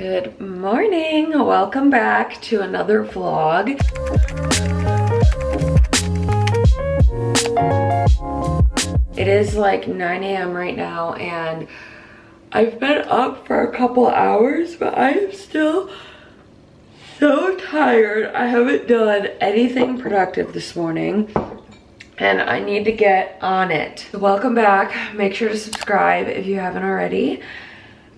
Good morning, welcome back to another vlog. It is like 9 a.m. right now and I've been up for a couple hours, but I am still so tired. I haven't done anything productive this morning and I need to get on it. So welcome back. Make sure to subscribe if you haven't already.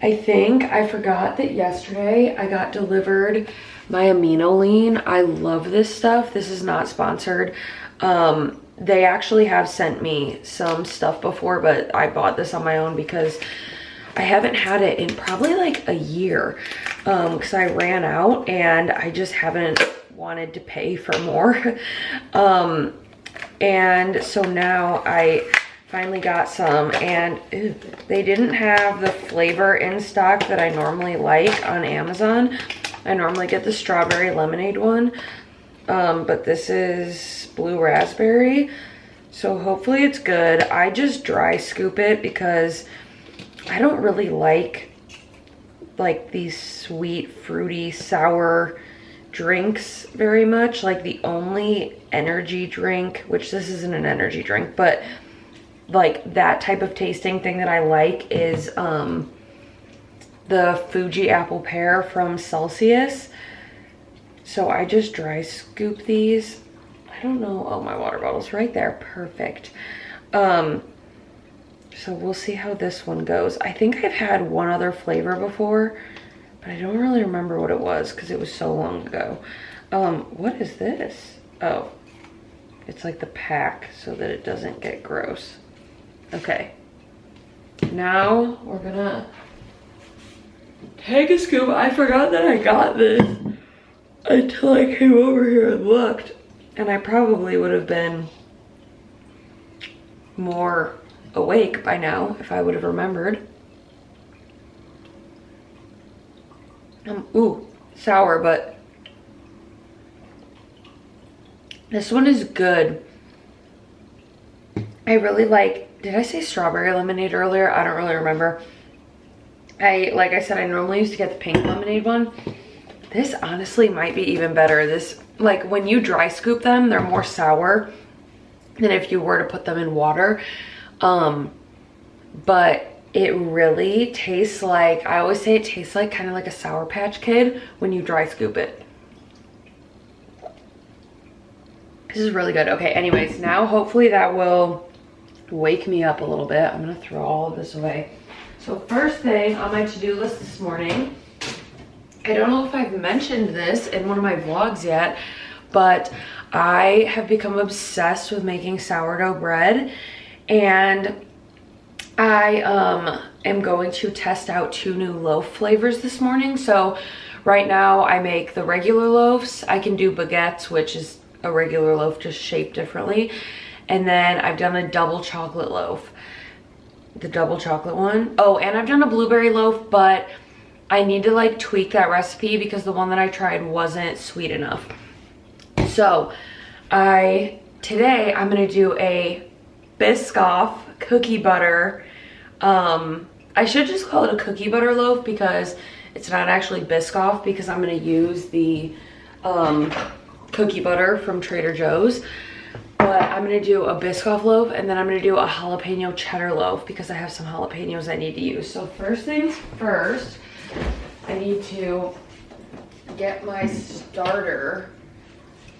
I think I forgot that yesterday I got delivered my amino lean. I love this stuff. This is not sponsored. They actually have sent me some stuff before, but I bought this on my own because I haven't had it in probably like a year because I ran out and I just haven't wanted to pay for more. And so now I finally got some, and they didn't have the flavor in stock that I normally like on Amazon. I normally get the strawberry lemonade one, but this is blue raspberry, so hopefully it's good. I just dry scoop it because I don't really like these sweet, fruity, sour drinks very much. Like the only energy drink, which this isn't an energy drink, but like that type of tasting thing that I like is the Fuji apple pear from Celsius. So I just dry scoop these. I don't know. Oh, my water bottle's right there. Perfect. So we'll see how this one goes. I think I've had one other flavor before, but I don't really remember what it was because it was so long ago. What is this? Oh, it's like the pack so that it doesn't get gross. Okay, now we're gonna take a scoop. I forgot that I got this until I came over here and looked, and I probably would have been more awake by now if I would have remembered. Ooh, sour, but this one is good. I really like, did I say strawberry lemonade earlier? I don't really remember. Like I said, I normally used to get the pink lemonade one. This honestly might be even better. This, like when you dry scoop them, they're more sour than if you were to put them in water. But it really tastes like, I always say it tastes like kind of like a Sour Patch Kid when you dry scoop it. This is really good. Okay, anyways, now hopefully that will wake me up a little bit. I'm gonna throw all of this away. So first thing on my to-do list this morning, I don't know if I've mentioned this in one of my vlogs yet, but I have become obsessed with making sourdough bread, and I am going to test out 2 new loaf flavors this morning. So right now I make the regular loaves. I can do baguettes, which is a regular loaf just shaped differently. And then I've done a double chocolate loaf, the double chocolate one. Oh, and I've done a blueberry loaf, but I need to like tweak that recipe because the one that I tried wasn't sweet enough. So today I'm gonna do a Biscoff cookie butter. I should just call it a cookie butter loaf because it's not actually Biscoff, because I'm gonna use the cookie butter from Trader Joe's. But I'm gonna do a Biscoff loaf, and then I'm gonna do a jalapeno cheddar loaf because I have some jalapenos I need to use. So first things first, I need to get my starter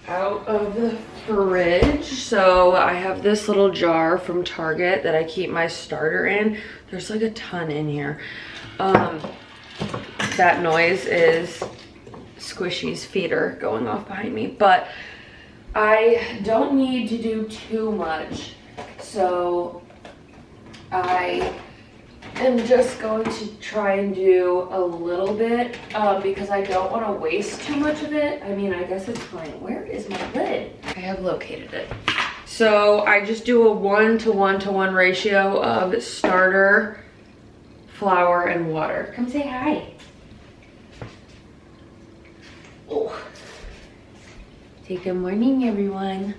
out of the fridge. So I have this little jar from Target that I keep my starter in. There's like a ton in here. That noise is Squishy's feeder going off behind me, but I don't need to do too much, so I am just going to try and do a little bit because I don't want to waste too much of it. I mean, I guess it's fine. Where is my lid? I have located it. So I just do a 1:1:1 ratio of starter, flour, and water. Come say hi. Oh. Say good morning, everyone.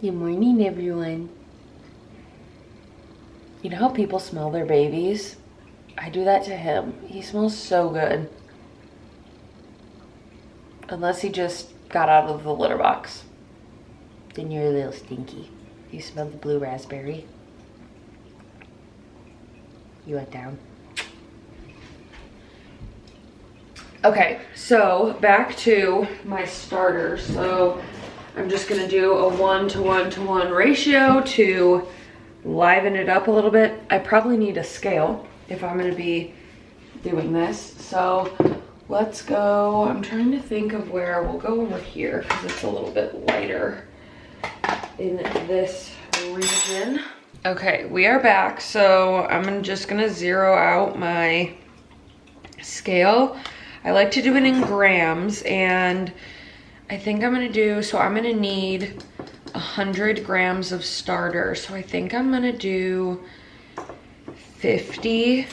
Good morning, everyone. You know how people smell their babies? I do that to him. He smells so good. Unless he just got out of the litter box. Then you're a little stinky. You smell the blue raspberry? You went down. Okay, so back to my starters. So I'm just gonna do a 1:1:1 ratio to liven it up a little bit. I probably need a scale if I'm gonna be doing this. So let's go, I'm trying to think of where we'll go over here because it's a little bit lighter in this region. Okay, we are back. So I'm just gonna zero out my scale. I like to do it in grams, and I think I'm gonna do, so I'm gonna need 100 grams of starter. So I think I'm gonna do 50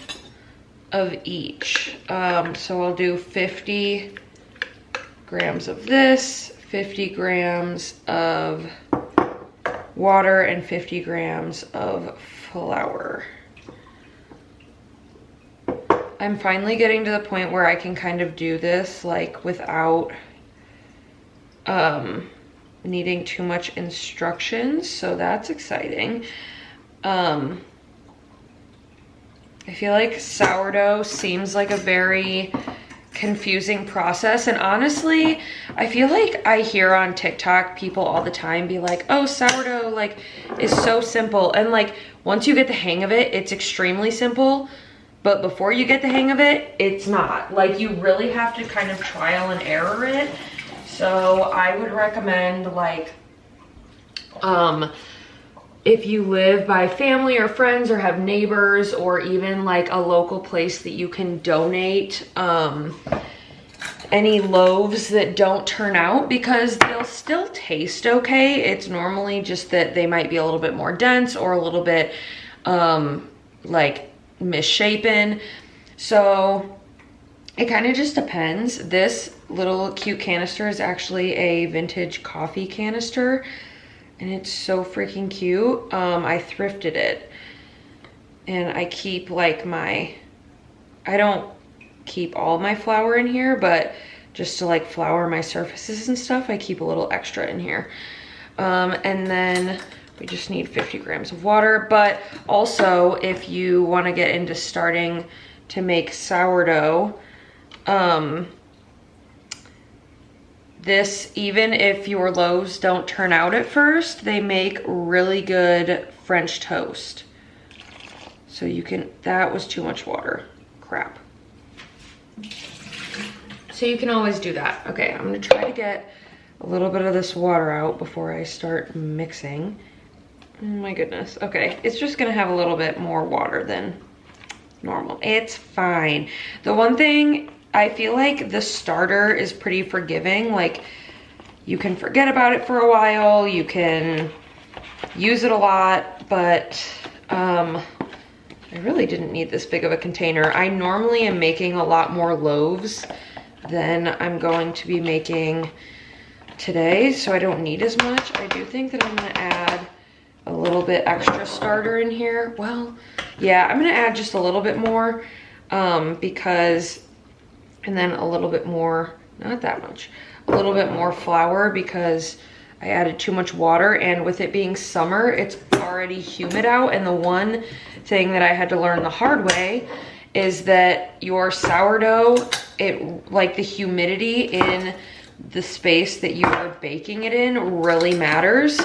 of each. So I'll do 50 grams of this, 50 grams of water, and 50 grams of flour. I'm finally getting to the point where I can kind of do this like without needing too much instructions, so that's exciting. I feel like sourdough seems like a very confusing process, and honestly I feel like I hear on TikTok people all the time be like, oh, sourdough like is so simple, and like once you get the hang of it, it's extremely simple. But before you get the hang of it, it's not. Like, you really have to kind of trial and error it. So I would recommend, like, if you live by family or friends or have neighbors, or even like a local place that you can donate any loaves that don't turn out, because they'll still taste okay. It's normally just that they might be a little bit more dense or a little bit like misshapen. So it kind of just depends. This little cute canister is actually a vintage coffee canister, and it's so freaking cute. I thrifted it, and I keep like I don't keep all my flour in here, but just to like flour my surfaces and stuff, I keep a little extra in here. And then we just need 50 grams of water. But also, if you want to get into starting to make sourdough, this, even if your loaves don't turn out at first, they make really good French toast. So you can, that was too much water, crap. So you can always do that. Okay, I'm gonna try to get a little bit of this water out before I start mixing. Oh my goodness. Okay, it's just gonna have a little bit more water than normal. It's fine. The one thing, I feel like the starter is pretty forgiving. Like, you can forget about it for a while, you can use it a lot, but I really didn't need this big of a container. I normally am making a lot more loaves than I'm going to be making today, so I don't need as much. I do think that I'm gonna add a little bit extra starter in here. Well, yeah, I'm gonna add just a little bit more because, and then a little bit more, not that much, a little bit more flour because I added too much water, and with it being summer, it's already humid out. And the one thing that I had to learn the hard way is that your sourdough, it, like the humidity in the space that you are baking it in really matters,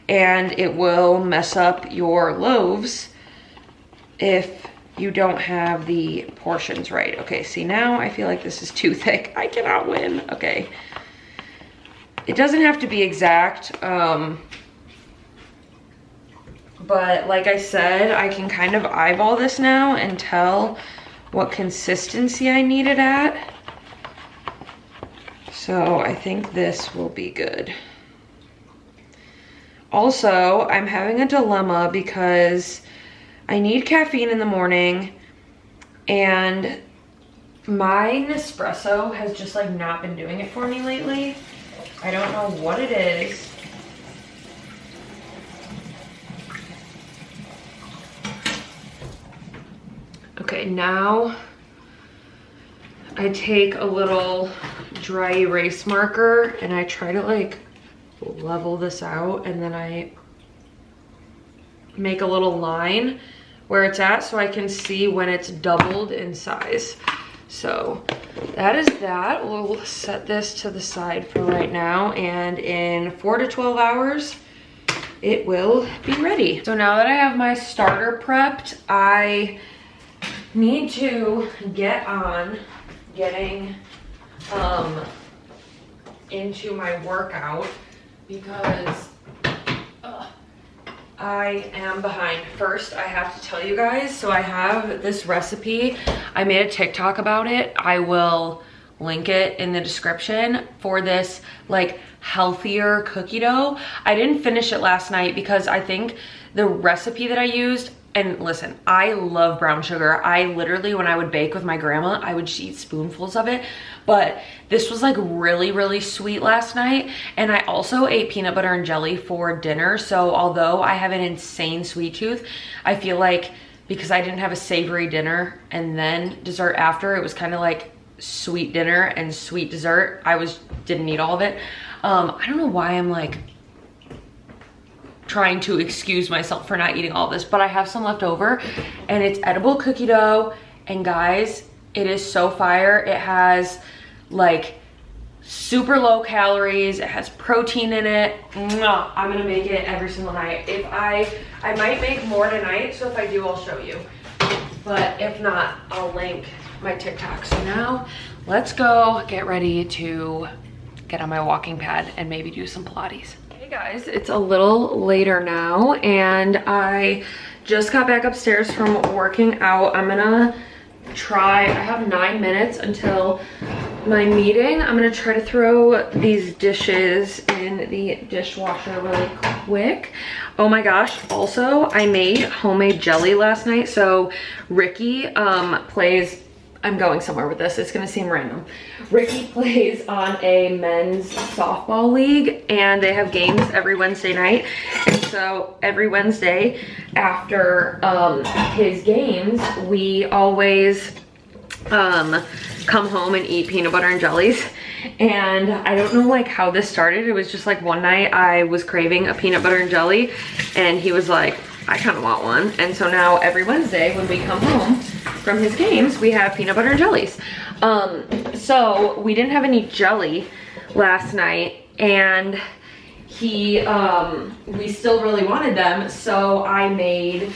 and it will mess up your loaves if you don't have the portions right. Okay, see, now I feel like this is too thick. I cannot win. Okay. It doesn't have to be exact, but like I said, I can kind of eyeball this now and tell what consistency I need it at. So I think this will be good. Also, I'm having a dilemma because I need caffeine in the morning, and my Nespresso has just like not been doing it for me lately. I don't know what it is. Okay, now I take a little dry erase marker and I try to like level this out, and then I make a little line where it's at so I can see when it's doubled in size. So that is that. We'll set this to the side for right now, and in 4 to 12 hours, it will be ready. So now that I have my starter prepped, I need to get on getting into my workout because I am behind. First, I have to tell you guys, so I have this recipe. I made a TikTok about it. I will link it in the description for this like healthier cookie dough. I didn't finish it last night because I think the recipe that I used, and listen, I love brown sugar. I literally, when I would bake with my grandma, I would eat spoonfuls of it. But this was like really, really sweet last night. And I also ate peanut butter and jelly for dinner. So although I have an insane sweet tooth, I feel like because I didn't have a savory dinner and then dessert after, it was kind of like sweet dinner and sweet dessert. Didn't eat all of it. I don't know why I'm like trying to excuse myself for not eating all this, but I have some left over, and it's edible cookie dough. And guys, it is so fire. It has like super low calories. It has protein in it. Mwah. I'm gonna make it every single night. If I might make more tonight, so if I do, I'll show you. But if not, I'll link my TikTok. So now let's go get ready to get on my walking pad and maybe do some Pilates. Hey guys, it's a little later now and I just got back upstairs from working out. I'm gonna try, I have 9 minutes until my meeting. I'm gonna try to throw these dishes in the dishwasher really quick. Oh my gosh, also I made homemade jelly last night. So Ricky plays, I'm going somewhere with this, it's gonna seem random. Ricky plays on a men's softball league and they have games every Wednesday night. And so every Wednesday after his games, we always come home and eat peanut butter and jellies. And I don't know like how this started. It was just like one night I was craving a peanut butter and jelly and he was like, I kind of want one. And so now every Wednesday when we come home from his games, we have peanut butter and jellies. So we didn't have any jelly last night and we still really wanted them. So I made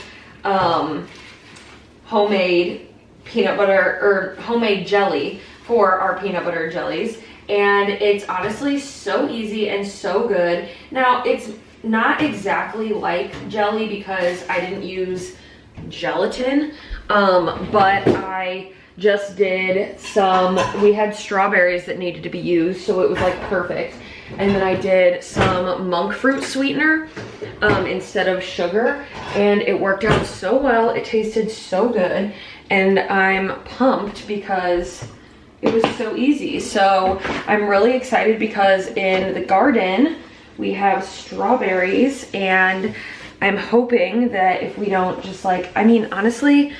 homemade peanut butter or homemade jelly for our peanut butter jellies. And it's honestly so easy and so good. Now it's not exactly like jelly because I didn't use gelatin, but I just did some, we had strawberries that needed to be used, so it was like perfect. And then I did some monk fruit sweetener instead of sugar, and it worked out so well. It tasted so good, and I'm pumped because it was so easy. So I'm really excited because in the garden we have strawberries, and I'm hoping that if we don't just like, I mean, honestly,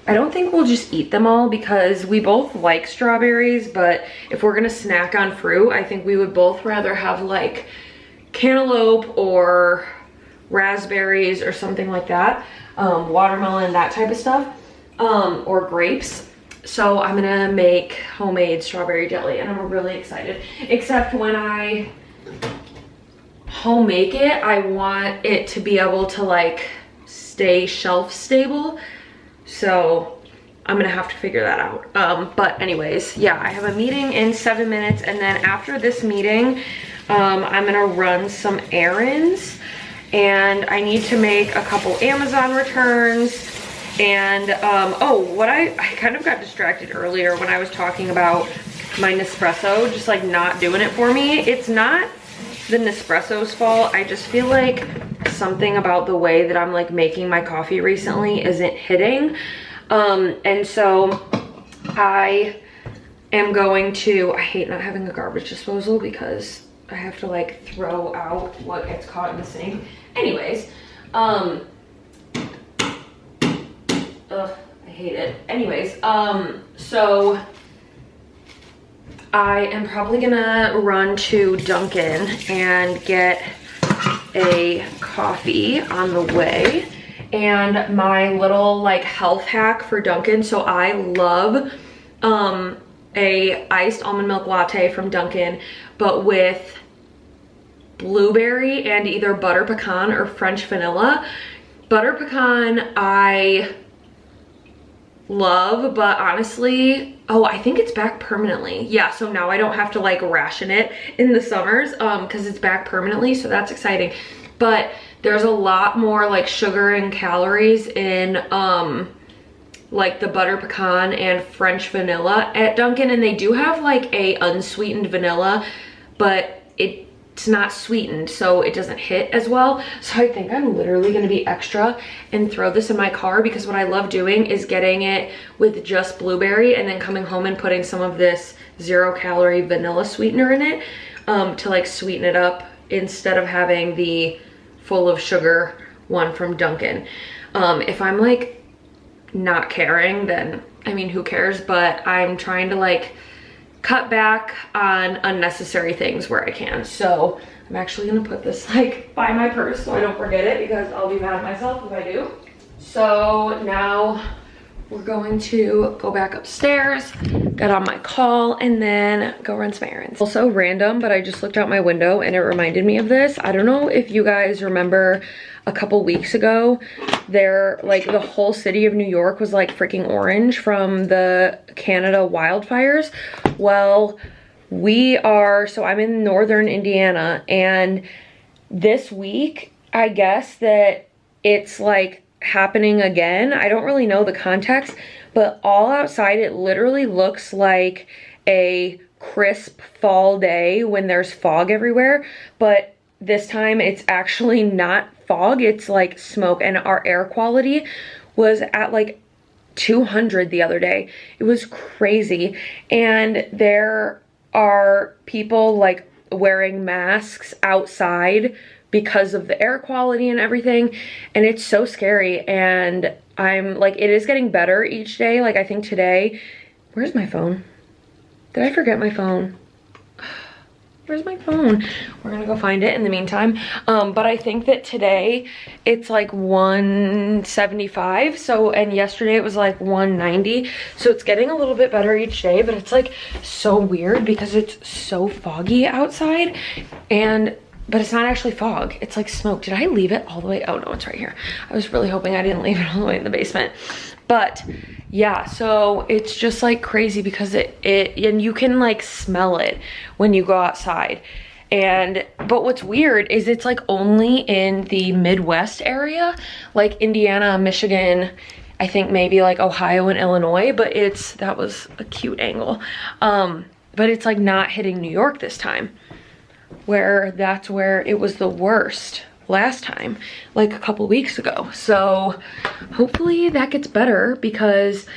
I don't think we'll just eat them all because we both like strawberries, but if we're gonna snack on fruit, I think we would both rather have like cantaloupe or raspberries or something like that, watermelon, that type of stuff, or grapes. So I'm gonna make homemade strawberry jelly and I'm really excited. Except when I home make it, I want it to be able to like stay shelf stable. So I'm gonna have to figure that out. But anyways, yeah, I have a meeting in 7 minutes, and then after this meeting, I'm gonna run some errands, and I need to make a couple Amazon returns. And I kind of got distracted earlier when I was talking about my Nespresso just like not doing it for me. It's not the Nespresso's fault. I just feel like something about the way that I'm like making my coffee recently isn't hitting. And so I am going to, I hate not having a garbage disposal because I have to like throw out what gets caught in the sink. Anyways, ugh, I hate it. Anyways, so I am probably gonna run to Dunkin' and get a coffee on the way. And my little like health hack for Dunkin', so I love a iced almond milk latte from Dunkin', but with blueberry and either butter pecan or French vanilla. Butter pecan I love, but honestly, oh, I think it's back permanently. Yeah, so now I don't have to like ration it in the summers because it's back permanently, so that's exciting. But there's a lot more like sugar and calories in like the butter pecan and French vanilla at Dunkin', and they do have like a unsweetened vanilla, but it's not sweetened, so it doesn't hit as well. So I think I'm literally gonna be extra and throw this in my car, because what I love doing is getting it with just blueberry and then coming home and putting some of this 0-calorie vanilla sweetener in it to like sweeten it up instead of having the full of sugar one from Dunkin'. If I'm like not caring, then I mean, who cares? But I'm trying to like cut back on unnecessary things where I can. So I'm actually gonna put this like by my purse so I don't forget it, because I'll be mad at myself if I do. So now we're going to go back upstairs, get on my call, and then go run some errands. Also random, but I just looked out my window and it reminded me of this. I don't know if you guys remember a couple weeks ago, there, like the whole city of New York was like freaking orange from the Canada wildfires. Well, so I'm in northern Indiana, and this week, I guess that it's like happening again. I don't really know the context, but all outside it literally looks like a crisp fall day when there's fog everywhere, but this time it's actually not fog, it's like smoke, and our air quality was at like 200 the other day. It was crazy. And there are people like wearing masks outside because of the air quality and everything, and it's so scary. And I'm like, it is getting better each day. Like I think today, where's my phone? Did I forget my phone? Where's my phone? We're gonna go find it in the meantime. But I think that today it's like 175. So, and yesterday it was like 190. So it's getting a little bit better each day, but it's like so weird because it's so foggy outside, but it's not actually fog. It's like smoke. Did I leave it all the way? Oh no, it's right here. I was really hoping I didn't leave it all the way in the basement. But yeah, so it's just like crazy because and you can like smell it when you go outside. But what's weird is it's like only in the Midwest area, like Indiana, Michigan, I think maybe like Ohio and Illinois, but that was a cute angle. But it's like not hitting New York this time, where that's where it was the worst last time, like a couple weeks ago. So hopefully that gets better, because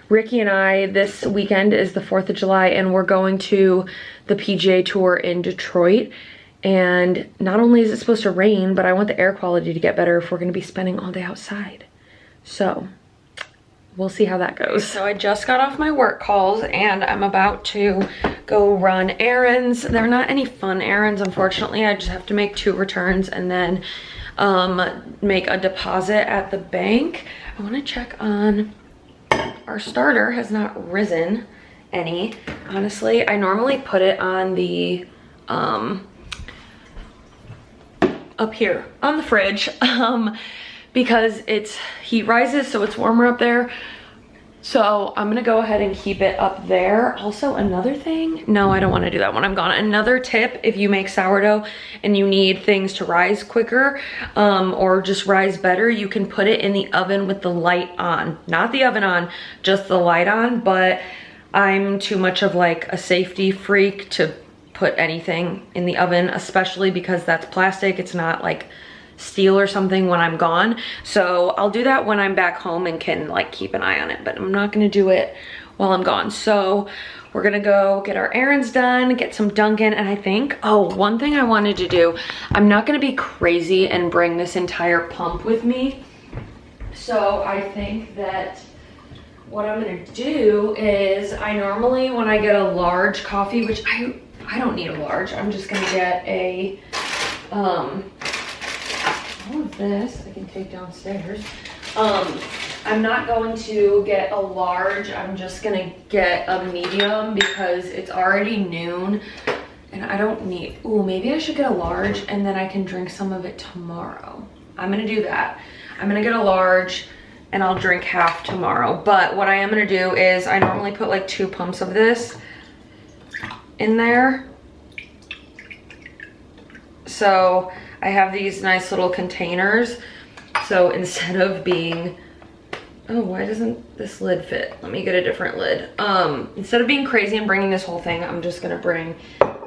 Ricky and I, this weekend is the 4th of July and we're going to the PGA Tour in Detroit. And not only is it supposed to rain, but I want the air quality to get better if we're gonna be spending all day outside. So we'll see how that goes. So I just got off my work calls and I'm about to go run errands. They're not any fun errands, unfortunately. I just have to make 2 returns and then make a deposit at the bank. I want to check on our starter. Has not risen any, honestly. I normally put it on the up here on the fridge because it's heat rises, so it's warmer up there. So I'm gonna go ahead and keep it up there. Also, another thing, no, I don't wanna do that when I'm gone. Another tip, if you make sourdough and you need things to rise quicker or just rise better, you can put it in the oven with the light on. Not the oven on, just the light on, but I'm too much of like a safety freak to put anything in the oven, especially because that's plastic. It's not like steel or something when I'm gone. So I'll do that when I'm back home and can like keep an eye on it, but I'm not gonna do it while I'm gone. So we're gonna go get our errands done, get some Dunkin', and I think, oh, one thing I wanted to do, I'm not gonna be crazy and bring this entire pump with me. So I think that what I'm gonna do is I normally, when I get a large coffee, which I don't need a large, I'm just gonna get a, all of this I can take downstairs. I'm not going to get a large, I'm just gonna get a medium because it's already noon and I don't need, ooh, maybe I should get a large and then I can drink some of it tomorrow. I'm gonna do that. I'm gonna get a large and I'll drink half tomorrow. But what I am gonna do is I normally put like 2 pumps of this in there. So I have these nice little containers. So instead of being, oh, why doesn't this lid fit? Let me get a different lid. Instead of being crazy and bringing this whole thing, I'm just gonna bring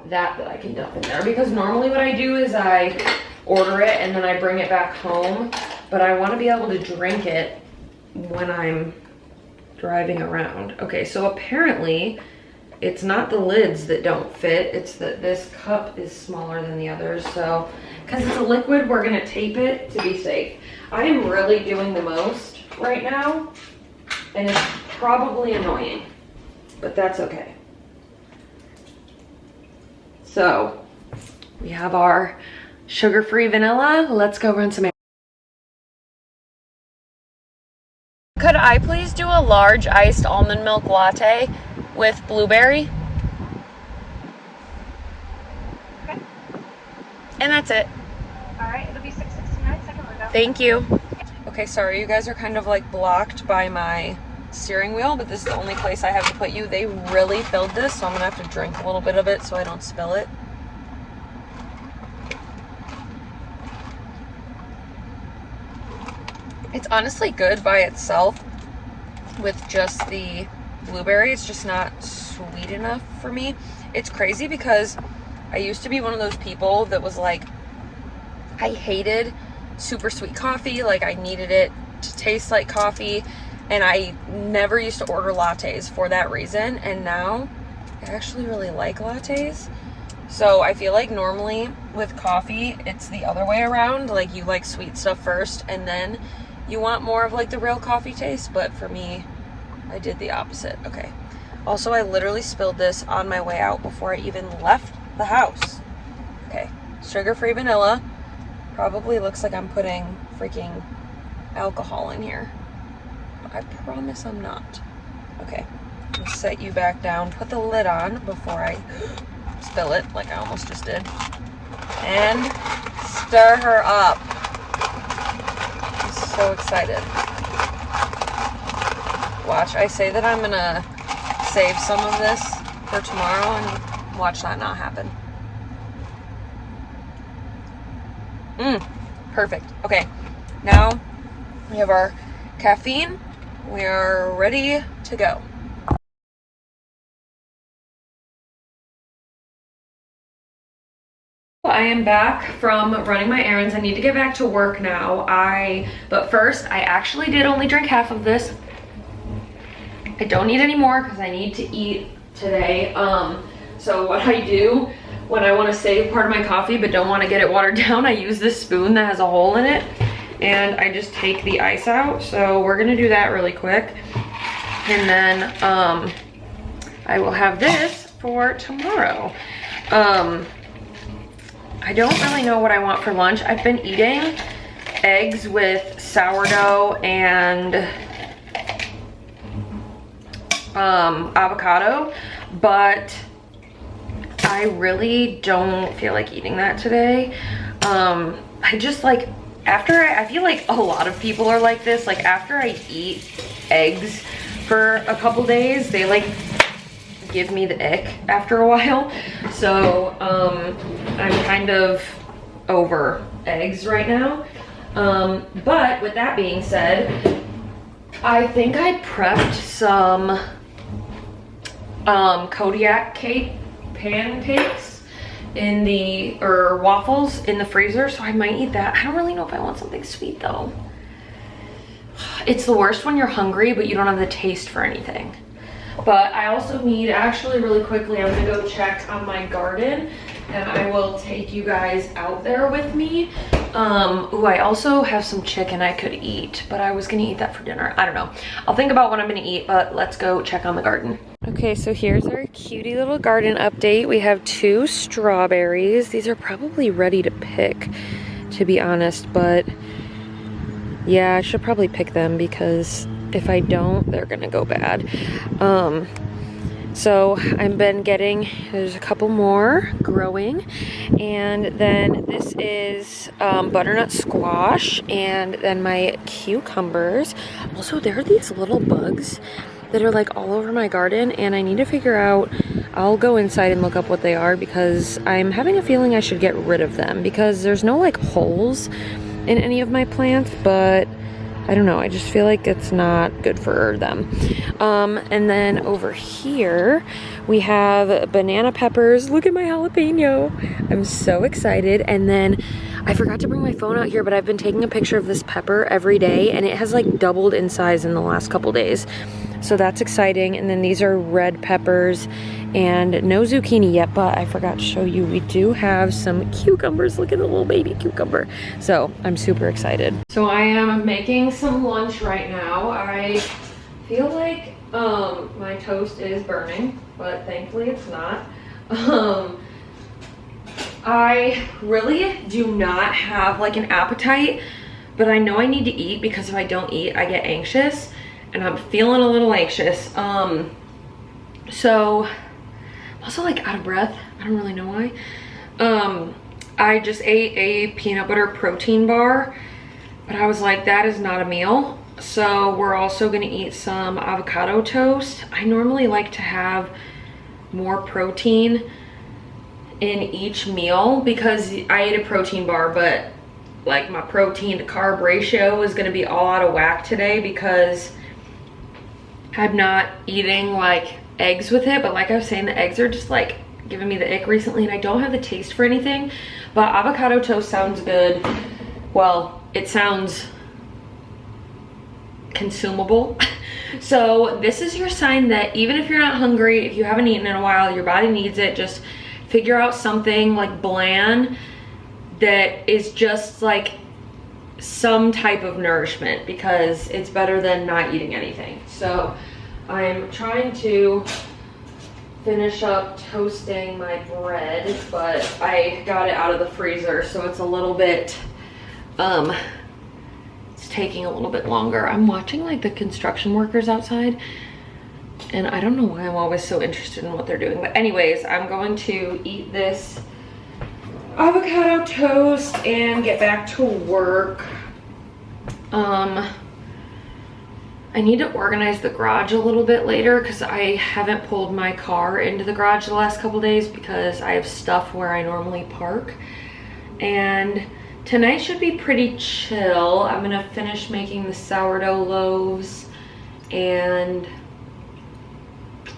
that I can dump in there. Because normally what I do is I order it and then I bring it back home. But I wanna be able to drink it when I'm driving around. Okay, so apparently it's not the lids that don't fit, it's that this cup is smaller than the others. So, because it's a liquid, we're gonna tape it to be safe. I am really doing the most right now, and it's probably annoying, but that's okay. So, we have our sugar-free vanilla. Let's go run some errands. Could I please do a large iced almond milk latte with blueberry? Okay. And that's it. All right, it'll be $6.69, second window. Thank you. Okay, sorry, you guys are kind of like blocked by my steering wheel, but this is the only place I have to put you. They really filled this, so I'm gonna have to drink a little bit of it so I don't spill it. It's honestly good by itself with just the blueberry. It's just not sweet enough for me. It's crazy because I used to be one of those people that was like, I hated super sweet coffee. Like I needed it to taste like coffee, and I never used to order lattes for that reason. And now I actually really like lattes. So I feel like normally with coffee, it's the other way around. Like you like sweet stuff first and then you want more of like the real coffee taste, but for me, I did the opposite. Okay. Also, I literally spilled this on my way out before I even left the house. Okay. Sugar-free vanilla. Probably looks like I'm putting freaking alcohol in here. I promise I'm not. Okay. Let's set you back down. Put the lid on before I spill it, like I almost just did. And stir her up. So excited. Watch, I say that I'm gonna save some of this for tomorrow and watch that not happen. Perfect. Okay, now we have our caffeine. We are ready to go. I am back from running my errands. I need to get back to work now. But first, I actually did only drink half of this. I don't need any more because I need to eat today. So what I do when I want to save part of my coffee but don't want to get it watered down, I use this spoon that has a hole in it and I just take the ice out. So we're gonna do that really quick. And then I will have this for tomorrow. I don't really know what I want for lunch. I've been eating eggs with sourdough and avocado, but I really don't feel like eating that today. I just like, I feel like a lot of people are like this, like after I eat eggs for a couple days, they like give me the ick after a while. So I'm kind of over eggs right now. But with that being said, I think I prepped some Kodiak cake pancakes or waffles in the freezer, so I might eat that. I don't really know if I want something sweet though. It's the worst when you're hungry but you don't have the taste for anything. But I also need, actually really quickly, I'm gonna go check on my garden and I will take you guys out there with me. Ooh, I also have some chicken I could eat, but I was gonna eat that for dinner. I don't know. I'll think about what I'm gonna eat, but let's go check on the garden. Okay, so here's our cutie little garden update. We have 2 strawberries. These are probably ready to pick, to be honest, but yeah, I should probably pick them because if I don't, they're gonna go bad. So I've been getting, there's a couple more growing, and then this is butternut squash, and then my cucumbers. Also, there are these little bugs that are like all over my garden, and I need to figure out, I'll go inside and look up what they are because I'm having a feeling I should get rid of them because there's no like holes in any of my plants, but I don't know, I just feel like it's not good for them. And then over here, we have banana peppers. Look at my jalapeno. I'm so excited. And then I forgot to bring my phone out here, but I've been taking a picture of this pepper every day, and it has like doubled in size in the last couple days. So that's exciting. And then these are red peppers, and no zucchini yet, but I forgot to show you, we do have some cucumbers. Look at the little baby cucumber. So I'm super excited. So I am making some lunch right now. I feel like my toast is burning, but thankfully it's not. I really do not have like an appetite, but I know I need to eat because if I don't eat, I get anxious, and I'm feeling a little anxious. So I'm also like out of breath. I don't really know why. I just ate a peanut butter protein bar, but I was like, that is not a meal. So we're also gonna eat some avocado toast. I normally like to have more protein in each meal because I ate a protein bar, but like my protein to carb ratio is gonna be all out of whack today because I'm not eating like eggs with it. But like I was saying, the eggs are just like giving me the ick recently, and I don't have the taste for anything, but avocado toast sounds good. Well, it sounds consumable. So this is your sign that even if you're not hungry, if you haven't eaten in a while, your body needs it. Just figure out something like bland that is just like some type of nourishment, because it's better than not eating anything. So I'm trying to finish up toasting my bread, but I got it out of the freezer, so it's a little bit it's taking a little bit longer. I'm watching like the construction workers outside, and I don't know why I'm always so interested in what they're doing, but anyways, I'm going to eat this avocado toast and get back to work. I need to organize the garage a little bit later because I haven't pulled my car into the garage the last couple days because I have stuff where I normally park. And tonight should be pretty chill. I'm gonna finish making the sourdough loaves, and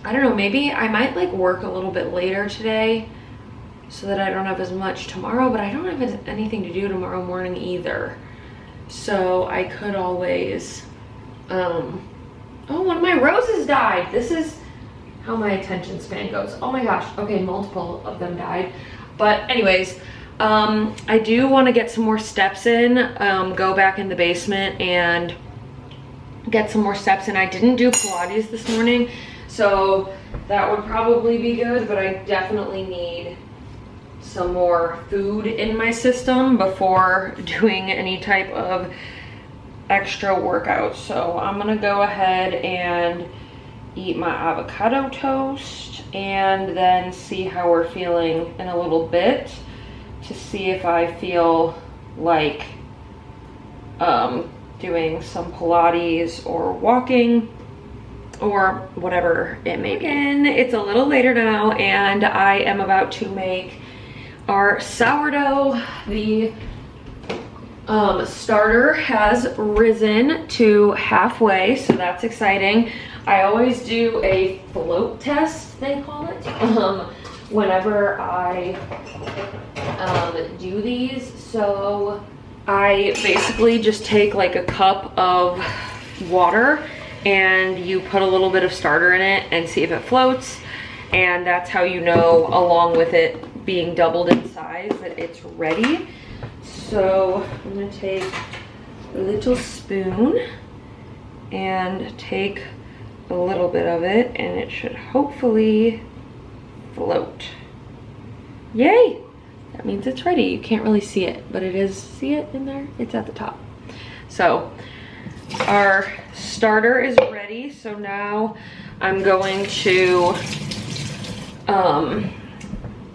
I don't know, maybe I might like work a little bit later today so that I don't have as much tomorrow, but I don't have anything to do tomorrow morning either. So I could always, oh, one of my roses died. This is how my attention span goes. Oh my gosh, okay, multiple of them died. But anyways, I do want to get some more steps in, go back in the basement and get some more steps in. I didn't do Pilates this morning, so that would probably be good, but I definitely need some more food in my system before doing any type of extra workout. So I'm gonna go ahead and eat my avocado toast and then see how we're feeling in a little bit to see if I feel like doing some Pilates or walking or whatever it may be. And it's a little later now, and I am about to make our sourdough. The starter has risen to halfway, so that's exciting. I always do a float test, they call it, whenever I do these. So I basically just take like a cup of water and you put a little bit of starter in it and see if it floats. and that's how you know, along with it being doubled in size, that it's ready. So I'm gonna take a little spoon and take a little bit of it, and it should hopefully float. Yay! That means it's ready. You can't really see it, but it is, see it in there? It's at the top. So our starter is ready. So now I'm going to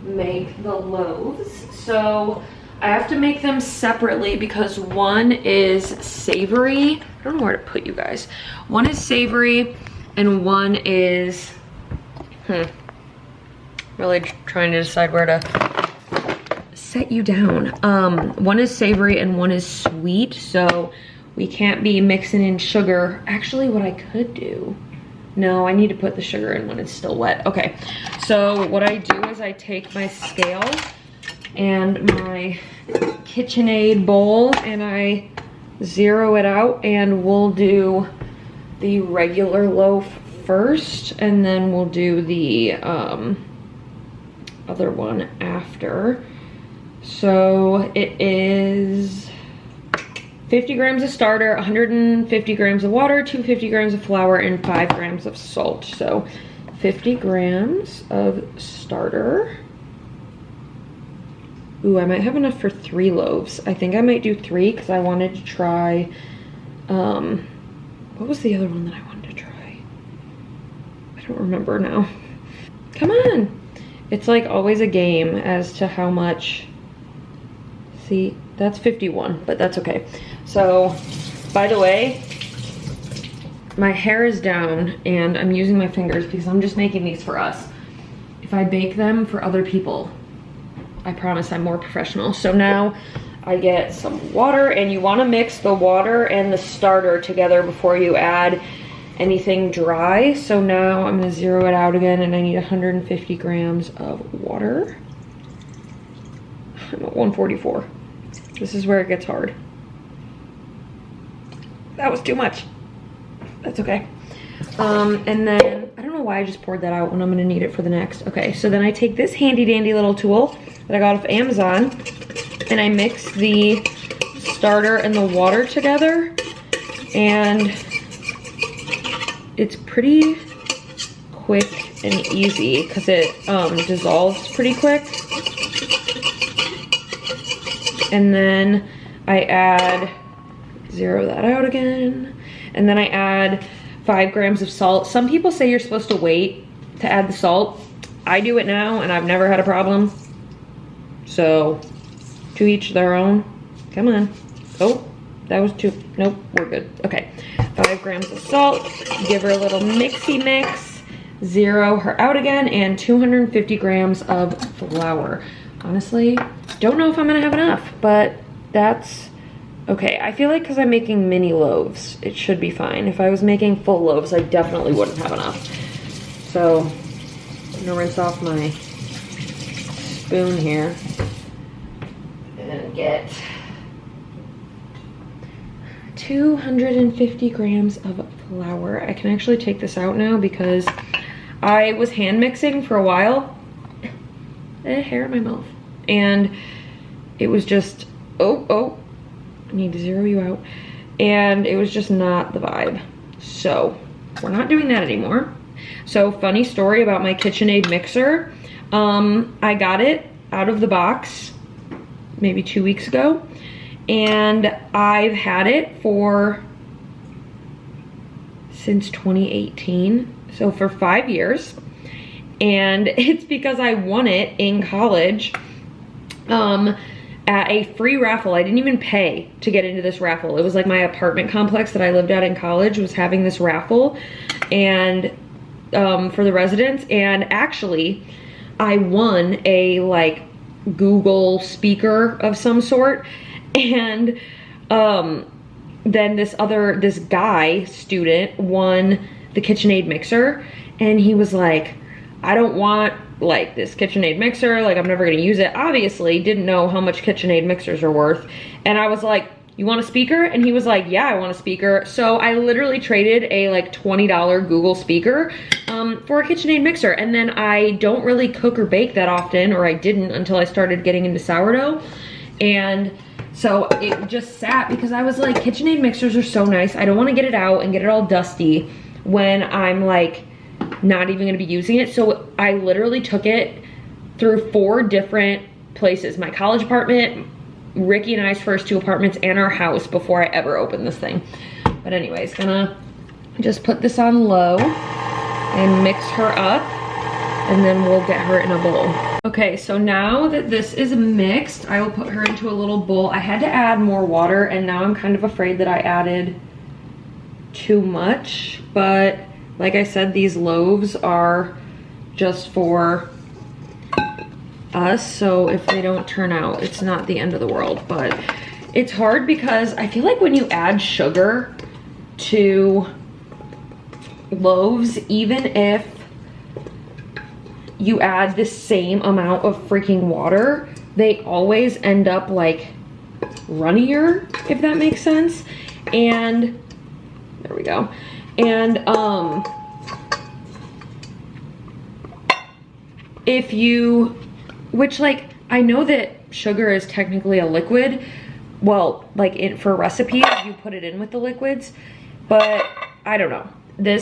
make the loaves. So I have to make them separately because one is savory. I don't know where to put you guys. One is savory and one is, really trying to decide where to set you down. One is savory and one is sweet, so we can't be mixing in sugar. Actually, what I could do, no, I need to put the sugar in when it's still wet. Okay, so what I do is I take my scale and my KitchenAid bowl and I zero it out, and we'll do the regular loaf first, and then we'll do the other one after. So it is 50 grams of starter, 150 grams of water, 250 grams of flour, and 5 grams of salt. So 50 grams of starter. Ooh, I might have enough for 3 loaves. I think I might do 3 because I wanted to try, what was the other one that I wanted to try? I don't remember now. Come on. It's like always a game as to how much. See, that's 51, but that's okay. So, by the way, my hair is down and I'm using my fingers because I'm just making these for us. If I bake them for other people, I promise I'm more professional. So now I get some water, and you want to mix the water and the starter together before you add anything dry. So now I'm gonna zero it out again, and I need 150 grams of water. I'm at 144. This is where it gets hard. That was too much. That's okay. And then, I don't know why I just poured that out when I'm gonna need it for the next. Okay, so then I take this handy dandy little tool that I got off Amazon, and I mix the starter and the water together, and it's pretty quick and easy because it dissolves pretty quick. And then I add, zero that out again, and then I add 5 grams of salt. Some people say you're supposed to wait to add the salt. I do it now and I've never had a problem. So, to each their own. Come on. Oh, that was too, nope, we're good. Okay, 5 grams of salt, give her a little mixy mix, zero her out again, and 250 grams of flour. Honestly, don't know if I'm gonna have enough, but that's okay. I feel like because I'm making mini loaves, it should be fine. If I was making full loaves, I definitely wouldn't have enough. So, I'm gonna rinse off my spoon here and get 250 grams of flour. I can actually take this out now because I was hand mixing for a while. Hair in my mouth. And it was just, oh, I need to zero you out. And it was just not the vibe. So we're not doing that anymore. So funny story about my KitchenAid mixer. I got it out of the box maybe 2 weeks ago. And I've had it since 2018. So for 5 years. And it's because I won it in college at a free raffle. I didn't even pay to get into this raffle. It was like my apartment complex that I lived at in college was having this raffle and for the residents. And actually, I won a like Google speaker of some sort. And then this guy student won the KitchenAid mixer, and he was like, I don't want like this KitchenAid mixer, like I'm never gonna use it. Obviously didn't know how much KitchenAid mixers are worth. And I was like, you want a speaker? And he was like, yeah, I want a speaker. So I literally traded a like $20 Google speaker for a KitchenAid mixer. And then I don't really cook or bake that often, or I didn't until I started getting into sourdough. And so it just sat because I was like, KitchenAid mixers are so nice. I don't want to get it out and get it all dusty when I'm like not even going to be using it. So I literally took it through 4 different places: my college apartment, Ricky and I's first 2 apartments, and our house before I ever opened this thing. But anyways, gonna just put this on low and mix her up, and then we'll get her in a bowl. Okay, so now that this is mixed, I will put her into a little bowl. I had to add more water, and now I'm kind of afraid that I added too much. But like I said, these loaves are just for us, so if they don't turn out, it's not the end of the world. But it's hard because I feel like when you add sugar to loaves, even if you add the same amount of freaking water, they always end up like runnier, if that makes sense. And there we go. And if you, which like, I know that sugar is technically a liquid. Well, like for recipes, you put it in with the liquids, but I don't know. The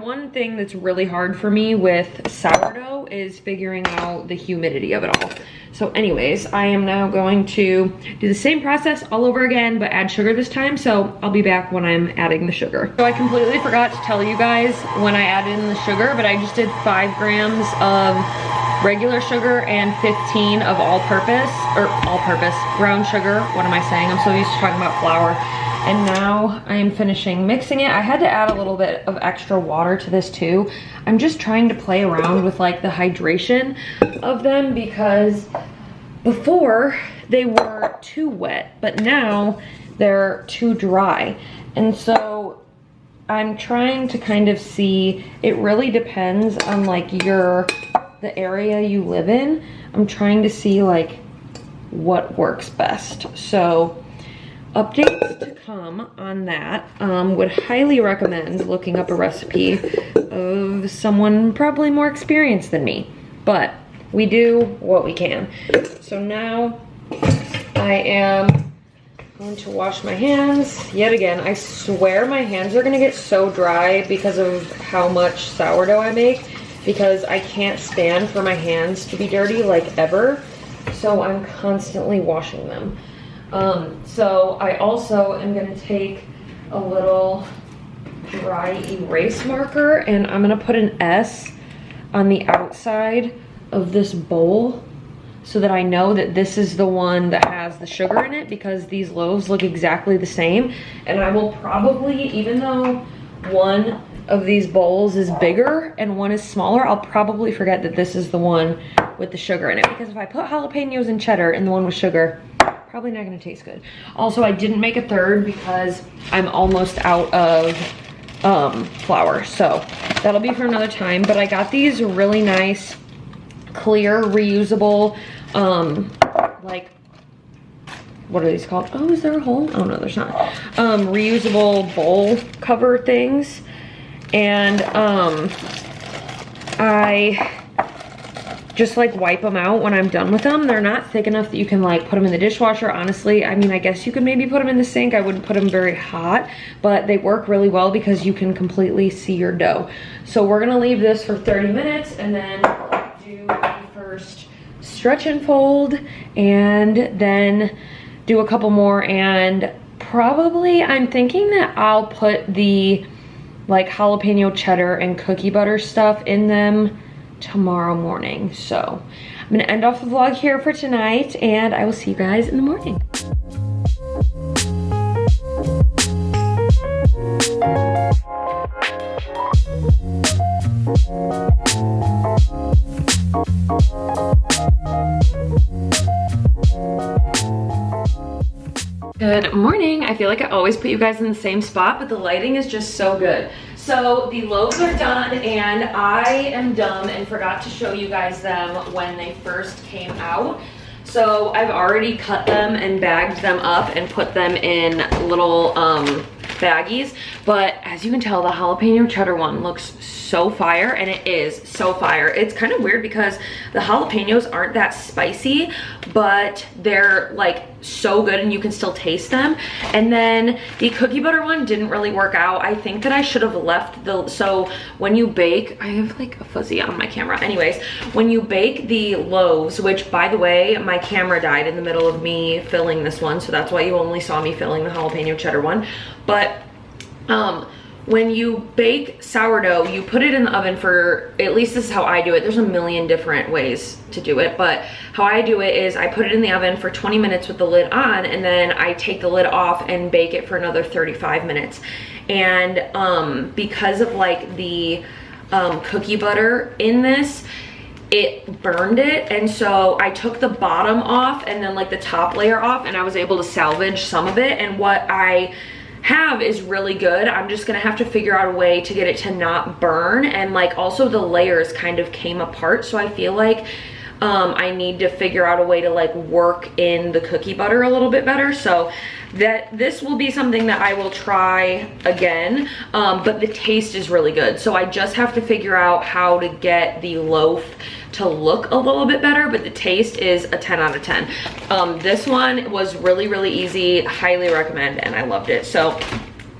one thing that's really hard for me with sourdough is figuring out the humidity of it all. So anyways, I am now going to do the same process all over again, but add sugar this time. So I'll be back when I'm adding the sugar. So I completely forgot to tell you guys when I added in the sugar, but I just did 5 grams of regular sugar and 15 of all-purpose brown sugar. What am I saying? I'm so used to talking about flour. And now I am finishing mixing it. I had to add a little bit of extra water to this too. I'm just trying to play around with like the hydration of them, because before they were too wet, but now they're too dry. And so I'm trying to kind of see, it really depends on like the area you live in. I'm trying to see like what works best. So updates to come on that. Would highly recommend looking up a recipe of someone probably more experienced than me, but we do what we can. So now I am going to wash my hands yet again. I swear my hands are gonna get so dry because of how much sourdough I make, because I can't stand for my hands to be dirty like ever. So I'm constantly washing them. So I also am gonna take a little dry erase marker, and I'm gonna put an S on the outside of this bowl so that I know that this is the one that has the sugar in it, because these loaves look exactly the same. And I will probably, even though one of these bowls is bigger and one is smaller, I'll probably forget that this is the one with the sugar in it, because if I put jalapenos and cheddar in the one with sugar, probably not gonna taste good. Also, I didn't make a third because I'm almost out of flour, so that'll be for another time. But I got these really nice clear reusable like, what are these called? Oh, is there a hole? Oh no, there's not. Reusable bowl cover things. And I just like wipe them out when I'm done with them. They're not thick enough that you can like put them in the dishwasher, honestly. I mean, I guess you could maybe put them in the sink. I wouldn't put them very hot, but they work really well because you can completely see your dough. So we're gonna leave this for 30 minutes and then do the first stretch and fold, and then do a couple more. And probably I'm thinking that I'll put the like jalapeno cheddar and cookie butter stuff in them tomorrow morning. So I'm gonna end off the vlog here for tonight, and I will see you guys in the morning. Good morning. I feel like I always put you guys in the same spot, but the lighting is just so good. So the loaves are done, and I am dumb and forgot to show you guys them when they first came out. So I've already cut them and bagged them up and put them in little baggies, but as you can tell, the jalapeno cheddar one looks so fire, and it is so fire. It's kind of weird because the jalapenos aren't that spicy, but they're like so good and you can still taste them. And then the cookie butter one didn't really work out. I think that I should have left the, so when you bake, I have like a fuzzy on my camera. Anyways, when you bake the loaves, which by the way, my camera died in the middle of me filling this one, so that's why you only saw me filling the jalapeno cheddar one. But when you bake sourdough, you put it in the oven for, at least this is how I do it. There's a million different ways to do it, but how I do it is I put it in the oven for 20 minutes with the lid on, and then I take the lid off and bake it for another 35 minutes. And because of like the cookie butter in this, it burned it, and so I took the bottom off and then like the top layer off, and I was able to salvage some of it. And what I have is really good. I'm just gonna have to figure out a way to get it to not burn, and like also the layers kind of came apart, so I feel like I need to figure out a way to like work in the cookie butter a little bit better. So that this will be something that I will try again, but the taste is really good. So I just have to figure out how to get the loaf to look a little bit better, but the taste is a 10 out of 10. This one was really, really easy, highly recommend, and I loved it. So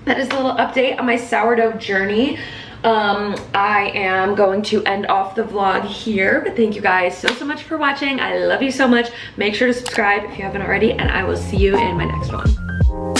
that is a little update on my sourdough journey. I am going to end off the vlog here, but thank you guys so much for watching. I love you so much. Make sure to subscribe if you haven't already, and I will see you in my next one.